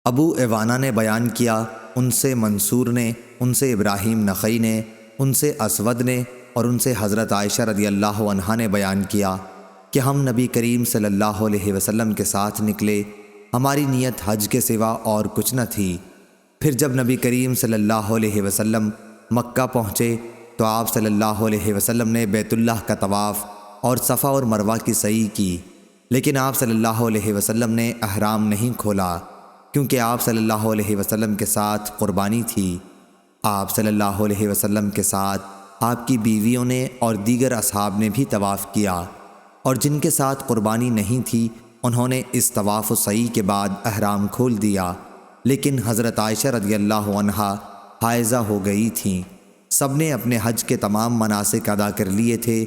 ابو عوانہ نے بیان کیا، ان سے منصور نے، ان سے ابراہیم نخعی نے، ان سے اسود نے اور ان سے حضرت عائشہ رضی اللہ عنہا نے بیان کیا کہ ہم نبی کریم صلی اللہ علیہ وسلم کے ساتھ نکلے، ہماری نیت حج کے سوا اور کچھ نہ تھی۔ پھر جب نبی کریم صلی اللہ علیہ وسلم مکہ پہنچے تو آپ صلی اللہ علیہ وسلم نے بیت اللہ کا طواف اور صفا اور مروہ کی سعی کی، لیکن آپ صلی اللہ علیہ وسلم نے احرام نہیں کھولا کیونکہ آپ صلی اللہ علیہ وسلم کے ساتھ قربانی تھی۔ آپ صلی اللہ علیہ وسلم کے ساتھ آپ کی بیویوں نے اور دیگر اصحاب نے بھی طواف کیا، اور جن کے ساتھ قربانی نہیں تھی انہوں نے اس طواف و سعی کے بعد احرام کھول دیا، لیکن حضرت عائشہ رضی اللہ عنہا حائضہ ہو گئی تھیں۔ سب نے اپنے حج کے تمام مناسک ادا کر لیے تھے۔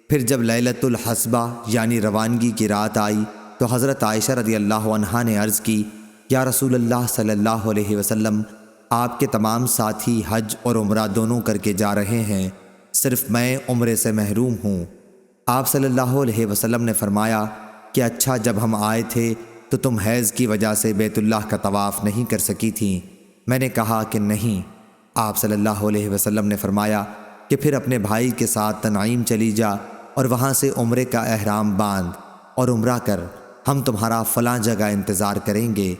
پھر جب لیلۃ الحصبہ یعنی روانگی کی رات آئی تو حضرت عائشہ رضی اللہ عنہا نے عرض کی، یا رسول اللہ صلی اللہ علیہ وسلم، آپ کے تمام ساتھی حج اور عمرہ دونوں کر کے جا رہے ہیں، صرف میں عمرے سے محروم ہوں۔ آپ صلی اللہ علیہ وسلم نے فرمایا کہ اچھا، جب ہم آئے تھے تو تم حیض کی وجہ سے بیت اللہ کا طواف نہیں کر سکی تھیں؟ میں نے کہا کہ نہیں۔ آپ صلی اللہ علیہ وسلم نے فرمایا کہ پھر اپنے بھائی کے ساتھ تنعیم چلی جا اور وہاں سے عمرے کا احرام باندھ اور عمرہ کر، ہم تمہارا فلاں جگہ انتظار کریں گے۔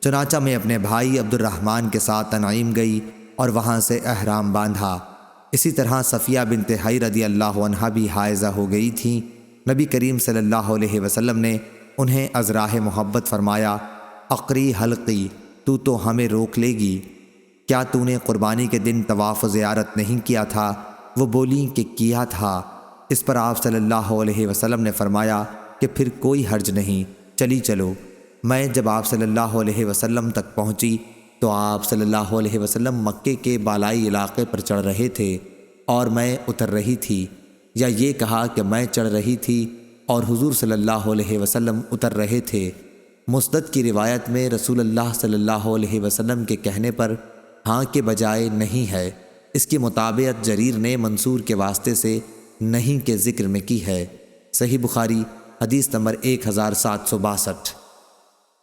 چنانچہ میں اپنے بھائی عبد الرحمن کے ساتھ تنعیم گئی اور وہاں سے احرام باندھا۔ اسی طرح صفیہ بنت حی رضی اللہ عنہا بھی حائضہ ہو گئی تھیں۔ نبی کریم صلی اللہ علیہ وسلم نے انہیں از راہ محبت فرمایا، اقری حلقی، تو ہمیں روک لے گی؟ کیا تو نے قربانی کے دن طواف و زیارت نہیں کیا تھا؟ وہ بولیں کہ کیا تھا۔ اس پر آپ صلی اللہ علیہ وسلم نے فرمایا کہ پھر کوئی حرج نہیں، چلی چلو۔ میں جب آپ صلی اللہ علیہ وسلم تک پہنچی تو آپ صلی اللہ علیہ وسلم مکے کے بالائی علاقے پر چڑھ رہے تھے اور میں اتر رہی تھی، یا یہ کہا کہ میں چڑھ رہی تھی اور حضور صلی اللہ علیہ وسلم اتر رہے تھے۔ مسند کی روایت میں رسول اللہ صلی اللہ علیہ وسلم کے کہنے پر ہاں کے بجائے نہیں ہے۔ اس کی مطابقت جریر نے منصور کے واسطے سے نہیں کے ذکر میں کی ہے۔ صحیح بخاری حدیث نمبر 1762۔